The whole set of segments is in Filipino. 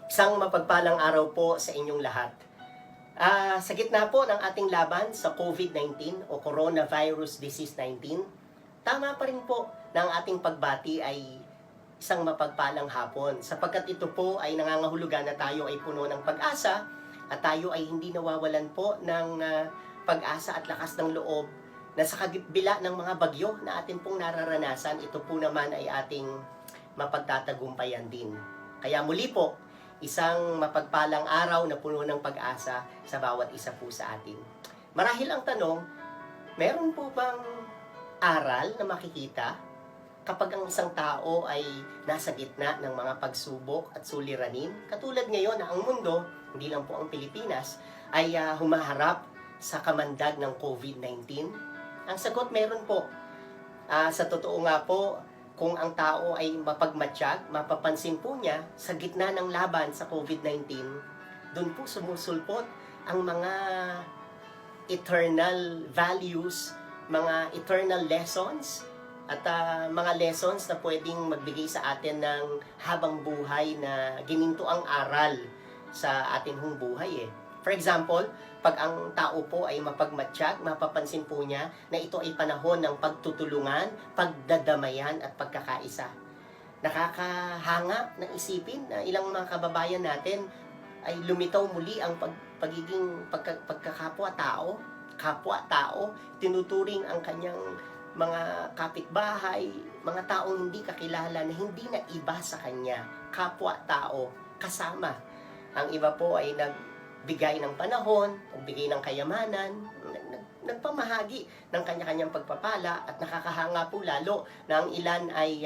Isang mapagpalang araw po sa inyong lahat. Sa gitna po ng ating laban sa COVID-19 o Coronavirus Disease 19, tama pa rin po na ang ating pagbati ay isang mapagpalang hapon sapagkat ito po ay nangangahulugan na tayo ay puno ng pag-asa at tayo ay hindi nawawalan po ng pag-asa at lakas ng loob na sa kabila ng mga bagyo na atin pong nararanasan, ito po naman ay ating mapagtatagumpayan din. Kaya muli po, isang mapagpalang araw na puno ng pag-asa sa bawat isa po sa atin. Marahil ang tanong, meron po bang aral na makikita kapag ang isang tao ay nasa gitna ng mga pagsubok at suliranin? Katulad ngayon na ang mundo, hindi lang po ang Pilipinas, ay humaharap sa kamandag ng COVID-19. Ang sagot, meron po. Sa totoo nga po, kung ang tao ay mapagmatsyag, mapapansin po niya sa gitna ng laban sa COVID-19, doon po sumusulpot ang mga eternal values, mga eternal lessons, at mga lessons na pwedeng magbigay sa atin ng habang buhay na ginintuang aral sa ating hong buhay eh. For example, pag ang tao po ay mapagmatsyag, mapapansin po niya na ito ay panahon ng pagtutulungan, pagdadamayan at pagkakaisa. Nakakahanga na isipin na ilang mga kababayan natin ay lumitaw muli ang pagkakapwa-tao, kapwa-tao, tinuturing ang kanyang mga kapitbahay, mga taong hindi kakilala na hindi na iba sa kanya, kapwa-tao, kasama. Ang iba po ay nagbigay ng panahon, nagbigay ng kayamanan, nagpamahagi ng kanya-kanyang pagpapala at nakakahanga po lalo na ang ilan ay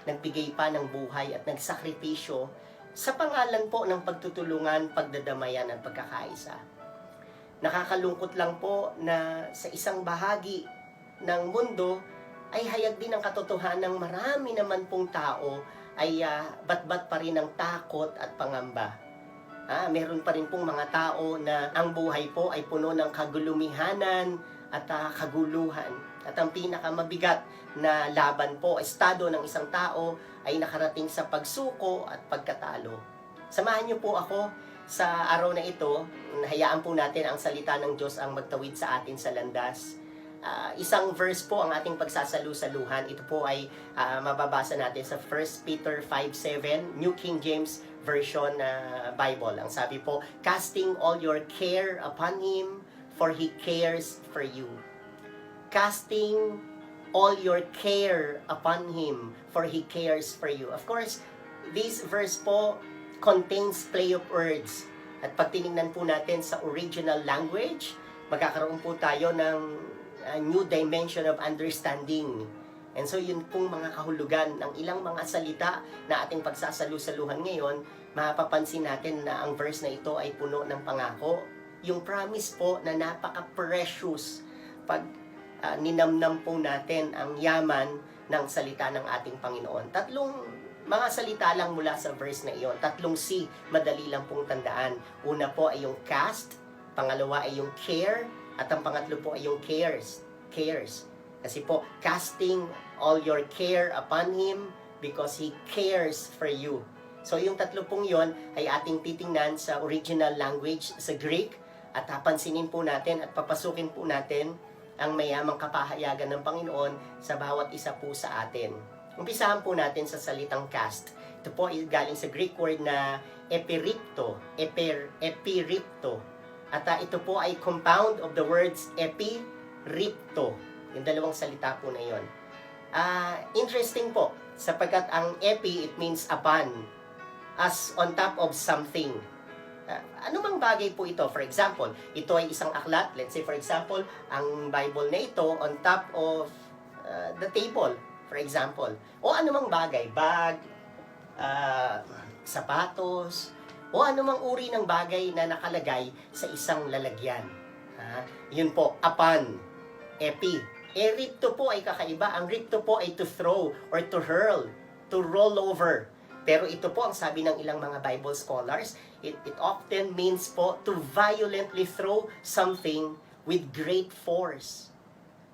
nagbigay pa ng buhay at nagsakripisyo sa pangalan po ng pagtutulungan, pagdadamayan at pagkakaisa. Nakakalungkot lang po na sa isang bahagi ng mundo ay hayag din ang katotohanan ng marami naman pong tao ay batbat pa rin ng takot at pangamba. Meron pa rin pong mga tao na ang buhay po ay puno ng kagulumihanan at kaguluhan. At ang pinakamabigat na laban po, estado ng isang tao ay nakarating sa pagsuko at pagkatalo. Samahan niyo po ako sa araw na ito, hayaan po natin ang salita ng Diyos ang magtawid sa atin sa landas. Isang verse po ang ating pagsasalu-saluhan. Ito po ay mababasa natin sa 1 Peter 5:7, New King James Version Bible. Ang sabi po, casting all your care upon Him, for He cares for you. Casting all your care upon Him, for He cares for you. Of course, this verse po contains play of words. At pag tinignan po natin sa original language, magkakaroon po tayo ng a new dimension of understanding. And so yun pong mga kahulugan ng ilang mga salita na ating pagsasalu-saluhan ngayon, mapapansin natin na ang verse na ito ay puno ng pangako. Yung promise po na napaka-precious pag ninamnam po natin ang yaman ng salita ng ating Panginoon. Tatlong mga salita lang mula sa verse na iyon. Tatlong C, madali lang pong tandaan. Una po ay yung cast, pangalawa ay yung care, at ang pangatlo po ay yung cares. Kasi po, casting all your care upon Him because He cares for you. So yung tatlo pong yon ay ating titingnan sa original language, sa Greek, at pansinin po natin at papasukin po natin ang mayamang kapahayagan ng Panginoon sa bawat isa po sa atin. Umpisahan po natin sa salitang cast. Ito po ay galing sa Greek word na epiripto. At ito po ay compound of the words epi-ripto. Yung dalawang salita po na yun. Interesting po, sapagkat ang epi, it means upon, as on top of something. Ano bang bagay po ito? For example, ito ay isang aklat. Let's say for example, ang Bible na ito on top of the table, for example. O anumang bagay, bag, sapatos, o anumang uri ng bagay na nakalagay sa isang lalagyan. Yun po, upon, epi. Ripto po ay kakaiba. Ang ripto po ay to throw or to hurl, to roll over. Pero ito po ang sabi ng ilang mga Bible scholars, it often means po to violently throw something with great force.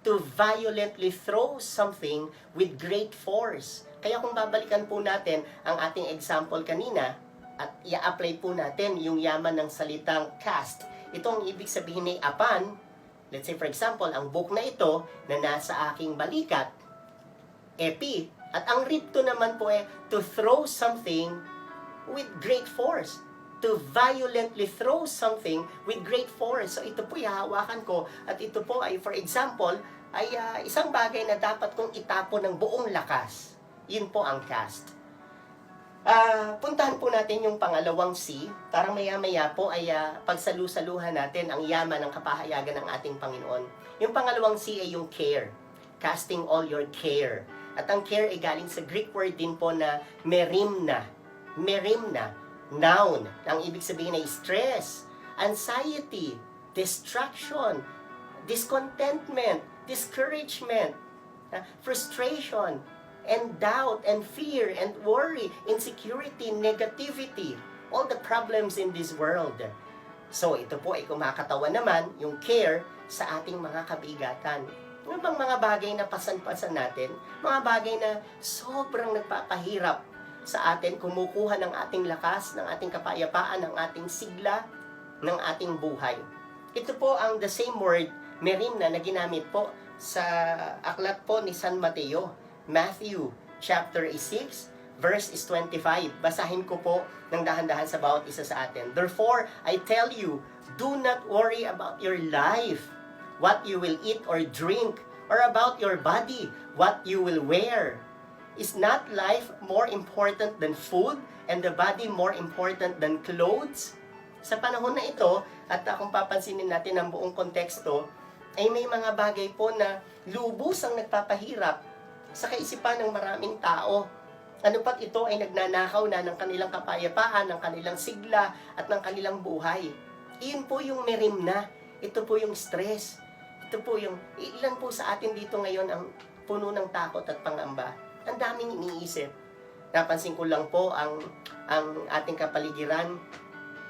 To violently throw something with great force. Kaya kung babalikan po natin ang ating example kanina, At i-apply po natin yung yaman ng salitang cast. Ito ang ibig sabihin ni apan. Let's say for example, ang book na ito na nasa aking balikat, epi. At ang ripto naman po to throw something with great force. To violently throw something with great force. So ito po hahawakan ko at ito po ay for example ay isang bagay na dapat kong itapon ng buong lakas. Yun po ang cast. Puntahan po natin yung pangalawang C. Parang maya-maya po ay pagsalu-saluhan natin ang yaman ng kapahayagan ng ating Panginoon. Yung pangalawang C ay yung care. Casting all your care. At ang care ay galing sa Greek word din po na merimna. Merimna. Noun. Ang ibig sabihin ay stress, anxiety, distraction, discontentment, discouragement, frustration, and doubt, and fear, and worry, insecurity, negativity, all the problems in this world. So, ito po ay kumakatawan naman yung care sa ating mga kabigatan. Ano bang mga bagay na pasan-pasan natin? Mga bagay na sobrang nagpapahirap sa atin, kumukuha ng ating lakas, ng ating kapayapaan, ng ating sigla, ng ating buhay. Ito po ang the same word, merimna, na ginamit po sa aklat po ni San Mateo, Matthew chapter 6, verse is 25. Basahin ko po ng dahan-dahan sa bawat isa sa atin. Therefore, I tell you, do not worry about your life, what you will eat or drink, or about your body, what you will wear. Is not life more important than food, and the body more important than clothes? Sa panahon na ito, at kung papansinin natin ang buong konteksto, ay may mga bagay po na lubos ang nagpapahirap sa kaisipan ng maraming tao. Ano pat ito ay nagnanakaw na ng kanilang kapayapaan, ng kanilang sigla, at ng kanilang buhay. Iyon po yung merimna. Ito po yung stress. Ito po yung, ilan po sa atin dito ngayon ang puno ng takot at pangamba. Ang daming iniisip. Napansin ko lang po ang ating kapaligiran.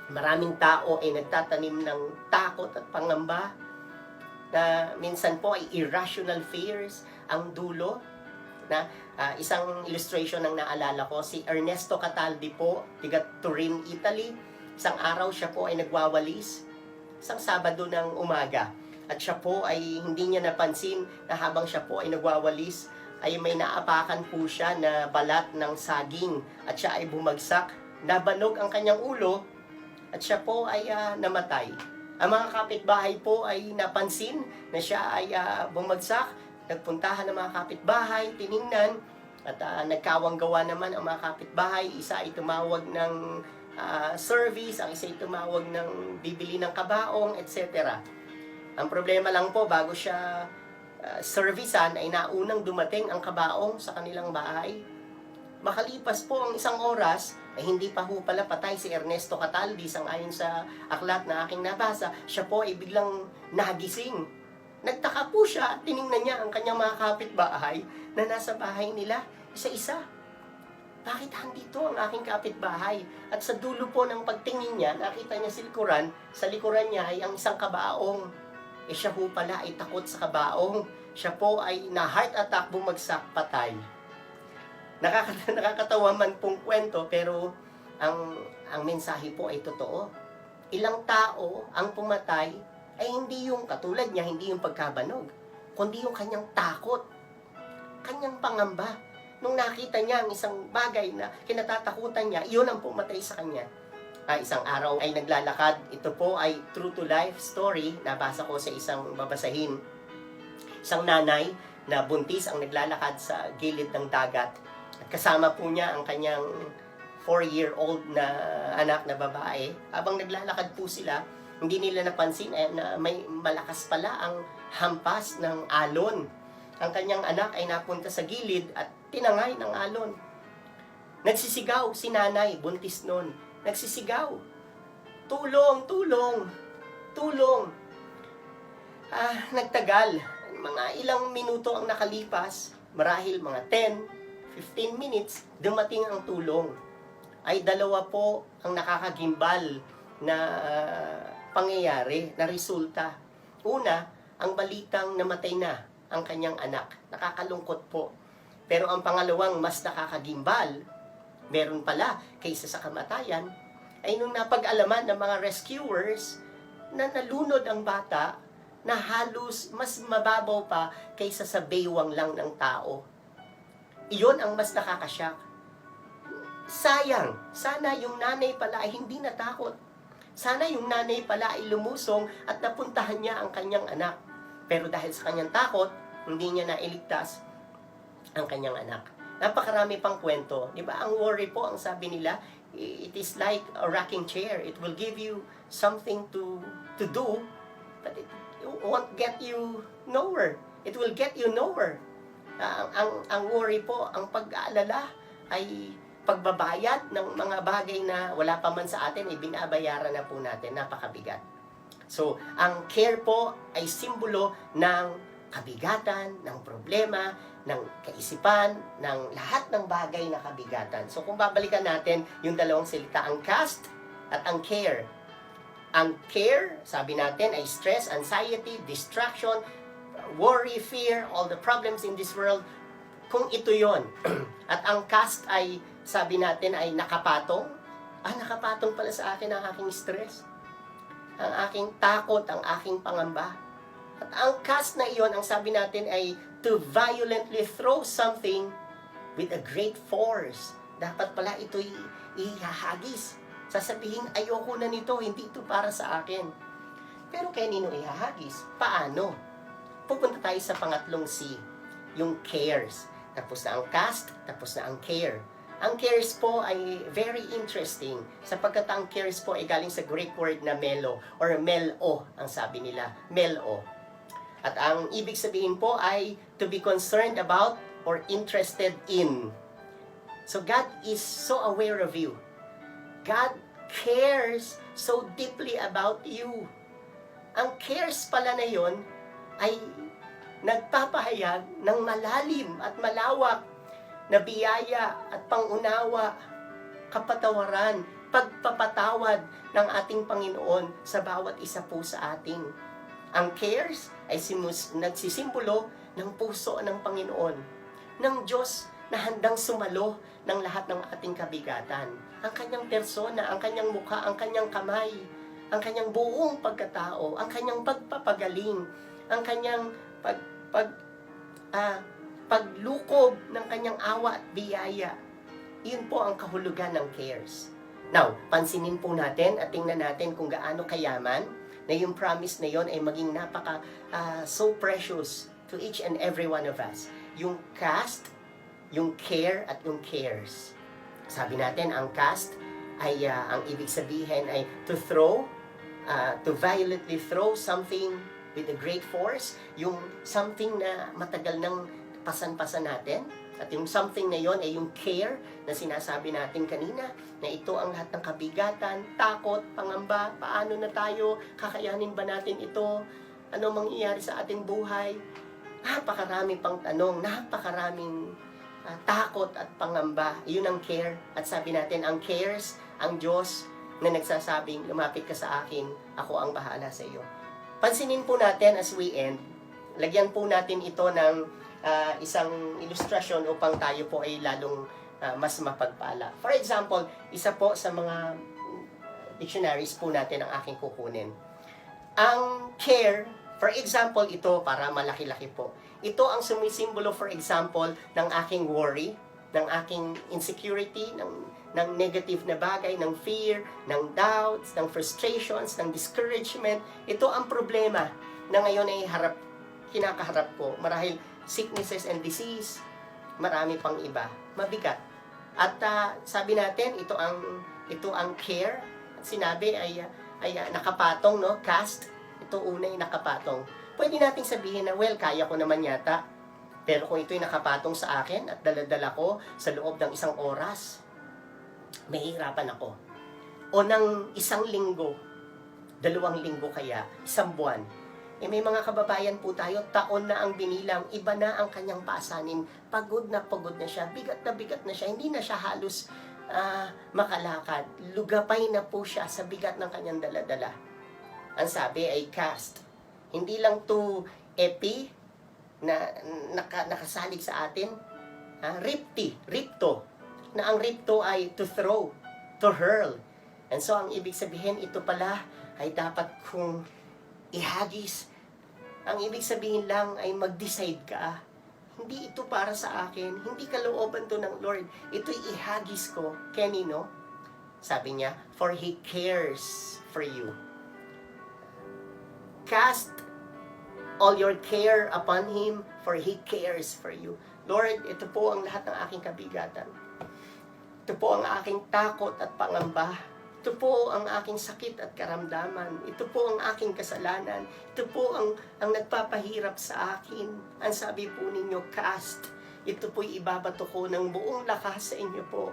Maraming tao ay nagtatanim ng takot at pangamba na minsan po ay irrational fears ang dulo. Na isang illustration ang naalala ko, si Ernesto Cataldi po, tiga Turin, Italy. Isang araw siya po ay nagwawalis, isang Sabado ng umaga. At siya po ay hindi niya napansin na habang siya po ay nagwawalis, ay may naapakan po siya na balat ng saging at siya ay bumagsak, nabanog ang kanyang ulo at siya po ay namatay. Ang mga kapitbahay po ay napansin na siya ay bumagsak, nagpuntahan ng mga kapitbahay, tiningnan at nagkawang-gawa naman ang mga kapitbahay. Isa ay tumawag ng service, ang isa ay tumawag ng bibili ng kabaong, etc. Ang problema lang po, bago siya servisan ay naunang dumating ang kabaong sa kanilang bahay. Makalipas po ang isang oras, ay hindi pa ho pala patay si Ernesto Cataldi. Sangayon sa aklat na aking nabasa, siya po ay biglang nagising. Nagtaka po siya at tiningnan niya ang kanyang mga kapitbahay na nasa bahay nila, isa-isa. Bakit handito ang aking kapitbahay? At sa dulo po ng pagtingin niya, nakita niya sa likuran niya ay ang isang kabaong. Siya po pala ay takot sa kabaong. Siya po ay na heart attack, bumagsak, patay. Nakakatawa man pong kwento, pero ang mensahe po ay totoo. Ilang tao ang pumatay ay hindi yung katulad niya, hindi yung pagkabanog, kundi yung kanyang takot, kanyang pangamba. Nung nakita niya ang isang bagay na kinatatakutan niya, iyon ang pumatay sa kanya. Isang araw ay naglalakad. Ito po ay true to life story. Nabasa ko sa isang babasahin. Isang nanay na buntis ang naglalakad sa gilid ng dagat. At kasama po niya ang kanyang 4-year-old na anak na babae. Habang naglalakad po sila, hindi nila napansin na may malakas pala ang hampas ng alon. Ang kanyang anak ay napunta sa gilid at tinangay ng alon. Nagsisigaw si nanay, buntis nun. Nagsisigaw. Tulong, tulong, tulong. Nagtagal. Mga ilang minuto ang nakalipas, marahil mga 10, 15 minutes, dumating ang tulong. Ay dalawa po ang nakakagimbal na pangyayari, na resulta. Una, ang balitang namatay na ang kanyang anak. Nakakalungkot po. Pero ang pangalawang mas nakakagimbal, meron pala kaysa sa kamatayan, ay nung napag-alaman ng mga rescuers na nalunod ang bata na halos mas mababaw pa kaysa sa baywang lang ng tao. Iyon ang mas nakakasyak. Sayang, sana yung nanay pala ay hindi natakot. Sana yung nanay pala ay lumusong at napuntahan niya ang kanyang anak. Pero dahil sa kanyang takot, hindi niya nailigtas ang kanyang anak. Napakarami pang kwento. Di ba? Ang worry po, ang sabi nila, it is like a rocking chair. It will give you something to do, but it won't get you nowhere. It will get you nowhere. Ang worry po, ang pag-aalala ay pagbabayad ng mga bagay na wala pa man sa atin, binabayaran na po natin. Napakabigat. So, ang care po ay simbolo ng kabigatan, ng problema, ng kaisipan, ng lahat ng bagay na kabigatan. So, kung babalikan natin yung dalawang salita, ang cast at ang care. Ang care, sabi natin, ay stress, anxiety, distraction, worry, fear, all the problems in this world. Kung ito yon at ang cast ay, sabi natin, ay nakapatong. Nakapatong pala sa akin ang aking stress, ang aking takot, ang aking pangamba. At ang cast na iyon, ang sabi natin ay to violently throw something with a great force. Dapat pala ito'y ihahagis. Sasabihin, ayoko na nito, hindi ito para sa akin. Pero kaya nino ihahagis? Paano? Pupunta tayo sa pangatlong C, yung cares. Tapos na ang cast, tapos na ang care. Ang cares po ay very interesting sapagkat ang cares po ay galing sa Greek word na melo or melo ang sabi nila, melo. At ang ibig sabihin po ay to be concerned about or interested in. So God is so aware of you. God cares so deeply about you. Ang cares pala na yon ay nagpapahayag ng malalim at malawak na biyaya at pangunawa, kapatawaran, pagpapatawad ng ating Panginoon sa bawat isa po sa atin. Ang cares ay nagsisimbolo ng puso ng Panginoon, ng Diyos na handang sumalo ng lahat ng ating kabigatan. Ang kanyang persona, ang kanyang mukha, ang kanyang kamay, ang kanyang buong pagkatao, ang kanyang pagpapagaling, ang kanyang paglukob ng kanyang awa at biyaya. Iyon po ang kahulugan ng cares. Now, pansinin po natin at tingnan natin kung gaano kayaman na yung promise na yon ay maging so precious to each and every one of us. Yung cast, yung care at yung cares. Sabi natin, ang cast ay ang ibig sabihin ay to throw, to violently throw something with a great force, yung something na matagal nang pasan-pasan natin. At yung something na yon ay yung care na sinasabi natin kanina, na ito ang lahat ng kabigatan, takot, pangamba, paano na tayo, kakayanin ba natin ito, ano mangyayari sa ating buhay. Napakarami pang tanong, napakaraming takot at pangamba. Iyon ang care. At sabi natin, ang cares, ang Diyos na nagsasabing, lumapit ka sa akin, ako ang bahala sa iyo. Pansinin po natin as we end, lagyan po natin ito ng isang ilustrasyon upang tayo po ay lalong mas mapagpala. For example, isa po sa mga dictionaries po natin ang aking kukunin. Ang care, for example, ito para malaki-laki po. Ito ang sumisimbolo, for example, ng aking worry, ng aking insecurity, ng negative na bagay, ng fear, ng doubts, ng frustrations, ng discouragement. Ito ang problema na ngayon ay kinakaharap ko. Marahil sicknesses and disease, marami pang iba, mabigat. At sabi natin, ito ang care. At sinabi ay nakapatong, no? Cast. Ito unay nakapatong. Pwede nating sabihin na, well, kaya ko naman yata. Pero kung ito'y nakapatong sa akin at daladala ko sa loob ng isang oras, mahihirapan ako. O ng isang linggo, 2 linggo kaya, 1 buwan. May mga kababayan po tayo, taon na ang binilang, iba na ang kanyang pasanin, pagod na siya, bigat na siya, hindi na siya halos makalakad, lugapay na po siya sa bigat ng kanyang daladala. Ang sabi ay cast. Hindi lang to epi na nakasalig sa atin, ripto. na ang ripto ay to throw, to hurl. And so, ang ibig sabihin, ito pala ay dapat kong ihagis. Ang ibig sabihin lang ay mag-decide ka. Hindi ito para sa akin. Hindi kalooban to ng Lord. Ito'y ihagis ko. Kanino? Sabi niya, for He cares for you. Cast all your care upon Him, for He cares for you. Lord, ito po ang lahat ng aking kabigatan. Ito po ang aking takot at pangamba. Ito po ang aking sakit at karamdaman. Ito po ang aking kasalanan. Ito po ang nagpapahirap sa akin. Ang sabi po ninyo, cast. Ito po'y ibabato ko ng buong lakas sa inyo po.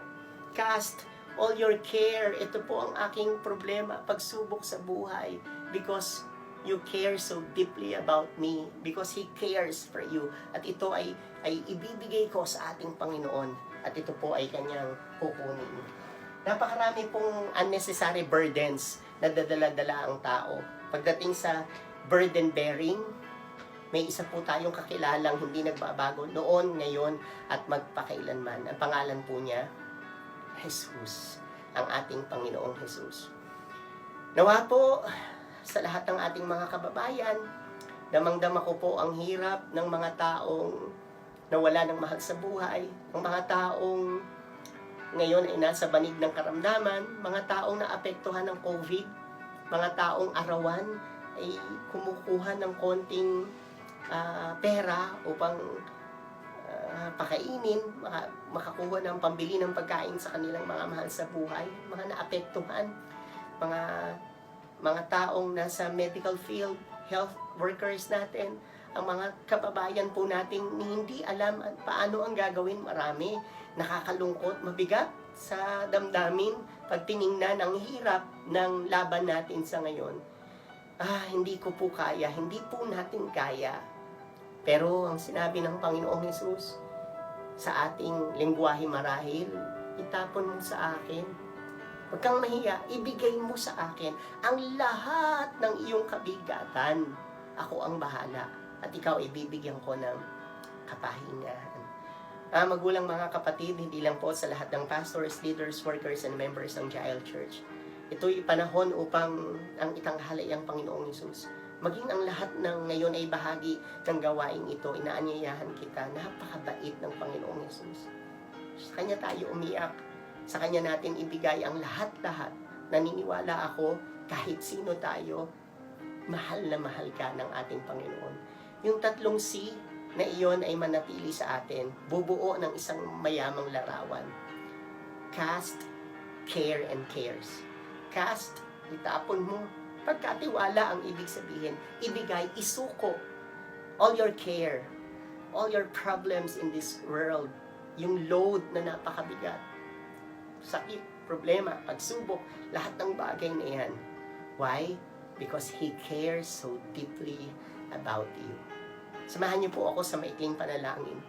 Cast all your care. Ito po ang aking problema, pagsubok sa buhay. Because you care so deeply about me. Because He cares for you. At ito ay ibibigay ko sa ating Panginoon. At ito po ay Kanyang kukunin. Napakarami pong unnecessary burdens na dadala-dala ang tao. Pagdating sa burden bearing, may isa po tayong kakilalang hindi nagbabago noon, ngayon, at magpakailanman. Ang pangalan po niya, Jesus, ang ating Panginoong Jesus. Nawa po sa lahat ng ating mga kababayan, damang-dama ko po ang hirap ng mga taong nawala ng mahal sa buhay, ng mga taong ngayon ay nasa banig ng karamdaman, mga taong naapektuhan ng COVID, mga taong arawan ay kumukuha ng konting pera upang pakainin, makakuha ng pambili ng pagkain sa kanilang mga mahal sa buhay, mga naapektuhan, mga taong nasa medical field, health workers natin, ang mga kababayan po nating hindi alam paano ang gagawin, marami, nakakalungkot, mabigat sa damdamin pag tiningnan ang hirap ng laban natin sa ngayon. Hindi ko po kaya, hindi po natin kaya. Pero ang sinabi ng Panginoong Hesus sa ating lengguwahe marahil, itapon mo sa akin. Huwag kang mahiya, ibigay mo sa akin ang lahat ng iyong kabigatan. Ako ang bahala at ikaw ibibigyan ko ng kapahingahan. Magulang mga kapatid, hindi lang po sa lahat ng pastors, leaders, workers, and members ng Jael Church. Ito'y panahon upang ang itanghalay ang Panginoong Hesus. Maging ang lahat ng ngayon ay bahagi ng gawain ito, inaanyayahan kita, napakabait ng Panginoong Hesus. Sa Kanya tayo umiyak, sa Kanya natin ibigay ang lahat-lahat. Naniniwala ako, kahit sino tayo, mahal na mahal ka ng ating Panginoon. Yung 3 C na iyon ay manatili sa atin, bubuo ng isang mayamang larawan. Cast, care, and cares. Cast, itapon mo. Pagkatiwala ang ibig sabihin, ibigay, isuko. All your care, all your problems in this world, yung load na napakabigat, sakit, problema, pagsubok, lahat ng bagay na yan. Why? Because He cares so deeply about you. Samahan niyo po ako sa maikling panalangin.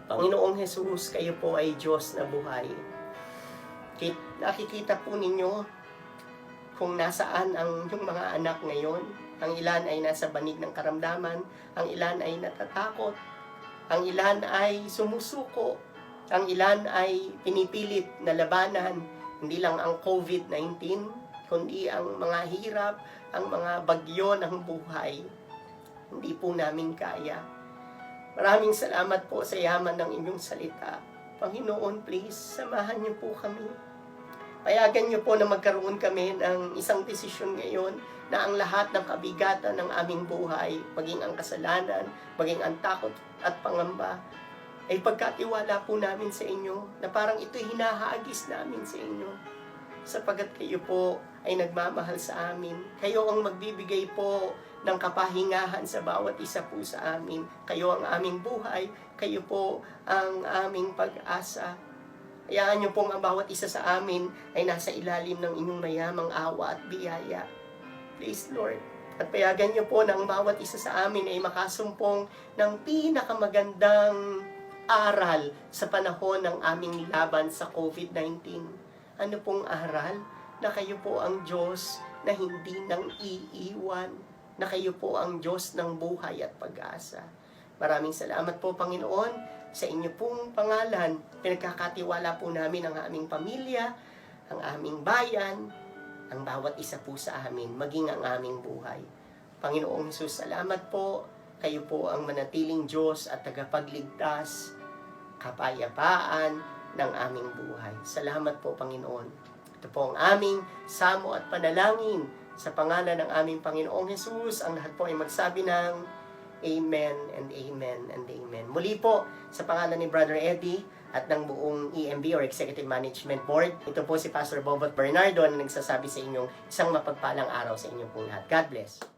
Panginoong Hesus, kayo po ay Diyos na buhay. Nakikita po ninyo kung nasaan ang yung mga anak ngayon. Ang ilan ay nasa banig ng karamdaman, ang ilan ay natatakot, ang ilan ay sumusuko, ang ilan ay pinipilit na labanan, hindi lang ang COVID-19, kundi ang mga hirap, ang mga bagyo ng buhay. Hindi po namin kaya. Maraming salamat po sa yaman ng inyong salita. Panginoon, please, samahan niyo po kami. Payagan niyo po na magkaroon kami ng isang desisyon ngayon na ang lahat ng kabigatan ng aming buhay, maging ang kasalanan, maging ang takot at pangamba, ay pagkatiwala po namin sa inyo na parang ito'y hinahagis namin sa inyo. Sapagat kayo po ay nagmamahal sa amin. Kayo ang magbibigay po ng kapahingahan sa bawat isa po sa amin. Kayo ang aming buhay. Kayo po ang aming pag-asa. Hayaan niyo pong ang bawat isa sa amin ay nasa ilalim ng inyong mayamang awa at biyaya. Please, Lord. At payagan niyo po na ang bawat isa sa amin ay makasumpong ng pinakamagandang aral sa panahon ng aming laban sa COVID-19. Ano pong aral? Na kayo po ang Diyos na hindi nang iiwan, na kayo po ang Diyos ng buhay at pag-asa. Maraming salamat po, Panginoon, sa inyo pong pangalan. Pinagkakatiwala po namin ang aming pamilya, ang aming bayan, ang bawat isa po sa amin, maging ang aming buhay. Panginoong Hesus, salamat po. Kayo po ang manatiling Diyos at tagapagligtas, kapayapaan ng aming buhay. Salamat po, Panginoon. Ito po ang aming samo at panalangin sa pangalan ng aming Panginoong Hesus. Ang lahat po ay magsabi ng Amen and Amen and Amen. Muli po, sa pangalan ni Brother Eddie at ng buong EMB or Executive Management Board, ito po si Pastor Bobot Bernardo na nagsasabi sa inyong isang mapagpalang araw sa inyong pong lahat. God bless.